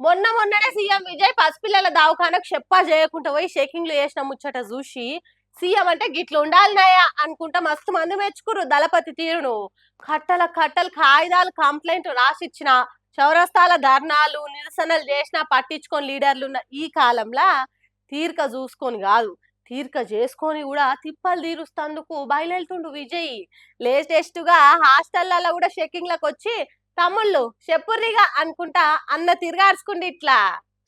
మొన్ననే సీఎం విజయ్ పసిపిల్లల దవాఖానకు చెప్పా చేయకుండా పోయి షేకింగ్లు చేసిన ముచ్చట చూసి సీఎం అంటే గిట్ల ఉండాలినాయా అనుకుంటా మస్తు మంది మెచ్చుకురు దళపతి తీరును. కట్టలు కాగితాలు కంప్లైంట్ రాసిచ్చిన, చౌరస్తాల ధర్నాలు నిరసనలు చేసినా పట్టించుకొని లీడర్లున్న ఈ కాలంలో తీరిక చూసుకొని కాదు, తీరిక చేసుకొని కూడా తిప్పలు తీరుస్తందుకు బయలుతుండు విజయ్. లేటెస్ట్ గా హాస్టళ్లలో కూడా షెక్కింగ్లకు వచ్చి తమ్ముళ్ళు చెప్పుర్రిగా అనుకుంటా అన్న తిరగార్చుకుండి ఇట్లా.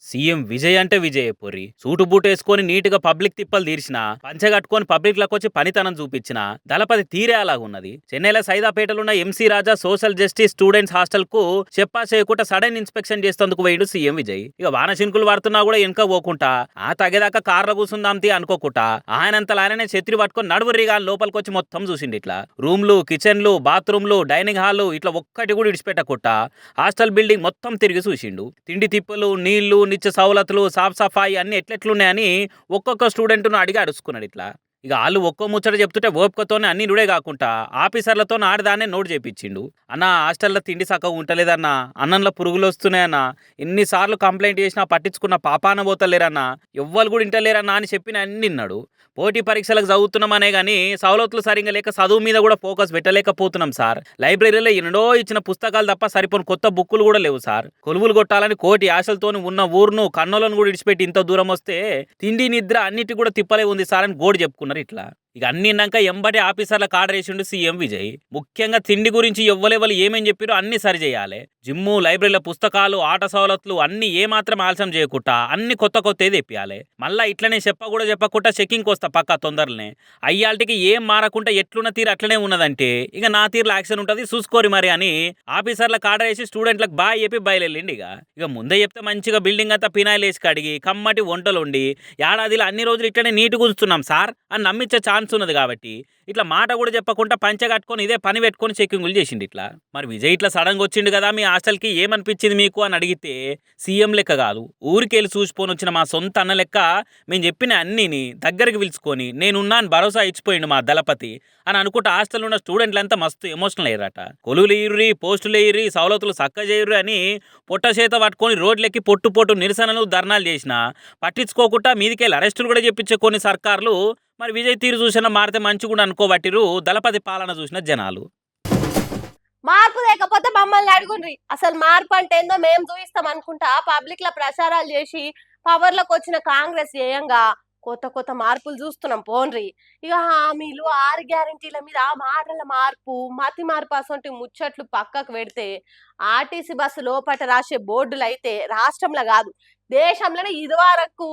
సీఎం విజయ్ అంటే విజయ్ పొర్రి సూటు బూట్ వేసుకొని నీటుగా పబ్లిక్ తిప్పలు తీర్చిన, పంచగట్టుకొని పబ్లిక్ లకు వచ్చి పనితనం చూపించిన దళపతి తీరే అలాగున్నది. చెన్నైలో సైదాపేటలున్న ఎంసీ రాజా సోషల్ జస్టిస్ స్టూడెంట్స్ హాస్టల్ కు చెప్పా చేయకుండా సడన్ ఇన్స్పెక్షన్ చేస్తేందుకు వేయడు సీఎం విజయ్. ఇక వాన చినుకులు వాడుతున్నా కూడా వెనక పోకుండా ఆ తగేదాకా కార్లో కూర్చుందాంతి అనుకోకుండా ఆయనంతలా ఆయననే ఛత్రి పట్టుకొని నడువురిగా లోపలికి వచ్చి మొత్తం చూసిండి. ఇట్లా రూమ్లు, కిచెన్లు, బాత్రూమ్లు, డైనింగ్ హాల్ ఇట్లా ఒక్కటి కూడా ఇడిచిపెట్టకుండా హాస్టల్ బిల్డింగ్ మొత్తం తిరిగి చూసిండు. తిండి తిప్పలు, నీళ్లు, నిత్య సౌలతులు, సాఫ్ సఫాయి అన్ని ఎట్లెట్లున్నాయని ఒక్కొక్క స్టూడెంట్ను అడిగి అడుచుకున్నాడు. ఇట్లా ఇక వాళ్ళు ఒక్కో ముచ్చట చెప్తుంటే ఓపికతోనే అన్ని నుడే కాకుండా ఆఫీసర్లతో ఆడదాన్నే నోటు చేపించిండు. అన్న హాస్టల్లో తిండి చక్కగా ఉంటలేదన్నా, అన్నంలో పురుగులు వస్తున్నాయన్నా, ఎన్నిసార్లు కంప్లైంట్ చేసినా పట్టించుకున్న పాపాన పోతలేరన్నా, ఎవ్వరు కూడా ఇంటలేరన్నా అని చెప్పిన అన్ని విన్నాడు. పోటీ పరీక్షలకు చదువుతున్నామనే కానీ సవలతులు సరిగా లేక చదువు మీద కూడా ఫోకస్ పెట్టలేకపోతున్నాం సార్. లైబ్రరీలో ఎన్నడో ఇచ్చిన పుస్తకాలు తప్ప సరిపోని కొత్త బుక్కులు కూడా లేవు సార్. కొలువులు కొట్టాలని కోటి ఆశలతోని ఉన్న ఊరును కన్నులను కూడా ఇడిచిపెట్టి ఇంత దూరం వస్తే తిండి నిద్ర అన్నిటి కూడా తిప్పలే ఉంది సార్ అని గోడు చెప్పుకున్నారు. ఇట్లా ఇక అన్ని నాక ఎంబటి ఆఫీసర్లకు ఆర్డర్ వేసిండు సీఎం విజయ్. ముఖ్యంగా తిండి గురించి ఎవ్వలెవరు ఏమేం చెప్పారో అన్ని సరి చేయాలి. జిమ్ము, లైబ్రరీల పుస్తకాలు, ఆట సవలతులు అన్ని ఏమాత్రం ఆలస్యం చేయకుండా అన్ని కొత్త తెప్పియాలి. మళ్ళా ఇట్లనే కూడా చెప్పకుండా చెకింగ్కి వస్తా పక్కా తొందరనే. అయ్యాల్టికి ఏం మారకుండా ఎట్లున్న తీరు అట్లనే ఉన్నదంటే ఇక నా తీరులో యాక్షన్ ఉంటుంది చూసుకోరి మరి అని ఆఫీసర్లకు ఆర్డర్ వేసి స్టూడెంట్లకు బాయ్ చెప్పి బయలుదేరిండి. ఇక ముందే చెప్తే మంచిగా బిల్డింగ్ అంతా పినాయిల్ వేసి కడిగి కమ్మటి వంటలు వండి ఏడాదిలో అన్ని రోజులు ఇట్లనే నీట్గా ఉంచుతున్నాం సార్ అని నమ్మించే ఛాన్స్ ఉన్నది. కాబట్టి ఇట్లా మాట కూడా చెప్పకుండా పంచ కట్టుకొని ఇదే పని పెట్టుకొని చెక్కింగులు చేసిండు. ఇట్లా మరి విజయ్ ఇట్లా సడన్గా వచ్చిండు కదా, మీ హాస్టల్కి ఏమనిపించింది మీకు అని అడిగితే సీఎం లెక్క కాదు, ఊరికెళ్ళి చూసిపోని వచ్చిన మా సొంత అన్న లెక్క మేము చెప్పిన అన్నిని దగ్గరికి పిలుచుకొని నేనున్నాను భరోసా ఇచ్చిపోయిండు మా దళపతి అని అనుకుంటే హాస్టల్ ఉన్న స్టూడెంట్లంతా మస్తు ఎమోషనల్ అయ్యారట. కొలువులు వేయుర్రి, పోస్టులు వేయుర్రి, సవలతులు చక్క చేయుర్రి అని పొట్ట చేత పట్టుకొని రోడ్లెక్కి పొట్టు నిరసనలు, ధర్నాలు చేసినా పట్టించుకోకుండా మీదికెళ్ళి అరెస్టులు కూడా చెప్పించే కొన్ని సర్కార్లు మరి విజయ్ తీరు చూసినా మారితే మంచిగా కూడా అనుకోబట్టిరు దళపతి పాలన చూసిన జనాలు. మార్పు లేకపోతే మమ్మల్ని అడుగుండ్రి, అసలు మార్పు అంటే ఏందో మేము చూపిస్తాం అనుకుంటా పబ్లిక్ లో ప్రచారాలు చేసి పవర్లకు వచ్చిన కాంగ్రెస్ ఏయంగా కొత్త మార్పులు చూస్తున్నాం పోన్రి. ఇక హామీలు, 6 గ్యారెంటీల మీద మాటల మార్పు, మతి మార్పు అసొంటి ముచ్చట్లు పక్కకు పెడితే ఆర్టీసీ బస్సు లోపట రాసే బోర్డులు అయితే రాష్ట్రంలో కాదు దేశంలోనే ఇదివరకు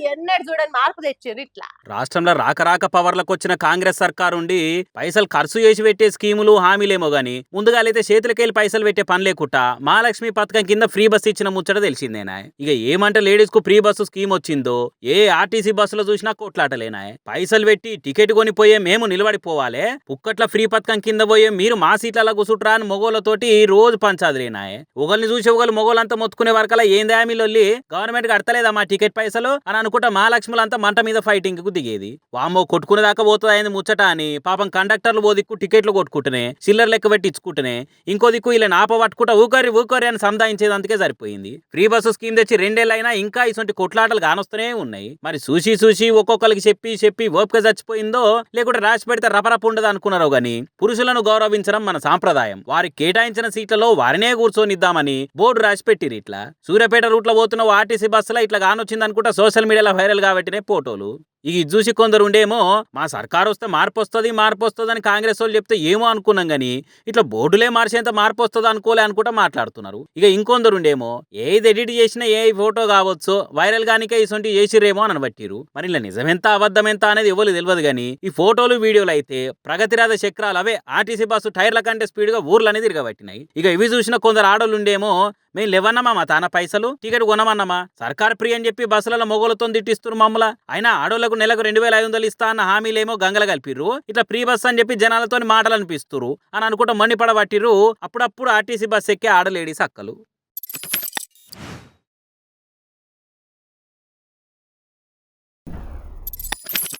ఎన్నడు చూడని మార్పు తెచ్చారు. ఇట్లా రాష్ట్రంలో రాక పవర్లకు వచ్చిన కాంగ్రెస్ సర్కారు ఉండి పైసలు ఖర్చు చేసి పెట్టే స్కీములు, హామీలేమో గాని ముందుగా అయితే చేతులకెళ్ళి పైసలు పెట్టే పని లేకుండా మహాలక్ష్మి పథకం కింద ఫ్రీ బస్సు ఇచ్చిన ముచ్చట తెలిసిందేనా. ఇక ఏమంటే లేడీస్ కు ఫ్రీ బస్సు స్కీమ్ వచ్చిందో ఏ ఆర్టీసీ బస్సులో చూసినా కొట్లాటలేనా. పైసలు పెట్టి టికెట్ కొనిపోయే మేము నిలబడిపోవాలి, పుక్కట్ల ఫ్రీ పథకం కింద పోయే మీరు మా సీట్లలో కూసుట్రా అని మొగోళ్ళతోటి రోజు పంచాదిలేనాయే. ఒకరిని చూసి ఒకళ్ళు మొగోళ్ళంతా మొత్తుకునే వరకలా ఏంది హామీలో గవర్నమెంట్ కడతలేదా మా టికెట్ పైసలు అని అనుకుంటా మహాలక్ష్ములంతా మంట మీద ఫైటింగ్ కు దిగేది. వామ్మో కొట్టుకునే దాకా పోతుంది అయింది ముచ్చట అని పాపం కండక్టర్లు ఓ దిక్కు టికెట్లు కొట్టుకుంటేనే చిల్లర్ లెక్క పెట్టి ఇచ్చుకుంటేనే ఇంకో దిక్కు ఇలా నాప పట్టుకుంటా ఊకరి అని సంధాయించేది అందుకే సరిపోయింది. ఫ్రీ బస్సు స్కీమ్ తెచ్చి 2 ఏళ్ళైనా ఇంకా ఇటువంటి కొట్లాటలు కానొస్తూనే ఉన్నాయి. మరి చూసి ఒక్కొక్కరికి చెప్పి ఓపిక చచ్చిపోయిందో లేకుంటే రాసి పెడితే రపరపు ఉండదు అనుకున్నారో గాని పురుషులను గౌరవించడం మన సాంప్రదాయం. వారికి కేటాయించిన సీట్లలో వారినే కూర్చొనిద్దామని బోర్డు రాసి పెట్టిరు. ఇట్లా సూర్యాపేట రూట్ లో పోతున్న ఆర్టీసీ బస్సులో ఇట్లా కానొచ్చింది అనుకుంటా సోషల్ మీడియాలో వైరల్ కాబట్టినే ఫోటోలు. ఇక ఇది చూసి కొందరు ఉండేమో మా సర్కారు వస్తే మార్పు వస్తుంది అని కాంగ్రెస్ వాళ్ళు చెప్తే ఏమో అనుకున్నాం గానీ ఇట్లా బోర్డులే మార్చేంత మార్పు వస్తుంది అనుకుంటా మాట్లాడుతున్నారు. ఇక ఇంకొందరు ఉండేమో ఏది ఎడిట్ చేసినా ఏ ఫోటో కావచ్చు వైరల్ గానికే ఇసొంటి చేసిరేమో అని అనబట్టిరు. మరి ఇలా నిజమెంత అబద్ధమెంత అనేది ఎవరు తెలియదు కానీ ఈ ఫోటోలు, వీడియోలు అయితే ప్రగతిరాధ చక్రాలు అవే ఆర్టీసీ బస్సు టైర్ల కంటే స్పీడ్ గా ఊర్లనే తిరగబట్టినాయి. ఇక ఇవి చూసిన కొందరు ఆడోళ్ళు ఉండేమో మేము లేవన్నామా మా తాన పైసలు టికెట్ కొనమన్నామా, సర్కార్ ఫ్రీ అని చెప్పి బస్సులలో మొగోలతో తిట్టిస్తున్నారు మమ్మల్ని. అయినా ఆడోళ్లకు నెలకు 2500 ఇస్తా అన్న హామీలేమో గంగల కలిపిర్రు. ఇట్లా ఫ్రీ బస్ అని చెప్పి జనాలతో మాటలు అనిపిస్తురు అని అనుకుంటా మండిపడబట్టిర్రు. అప్పుడప్పుడు ఆర్టీసీ బస్ ఎక్కే ఆడలేడీస్ అక్కలు.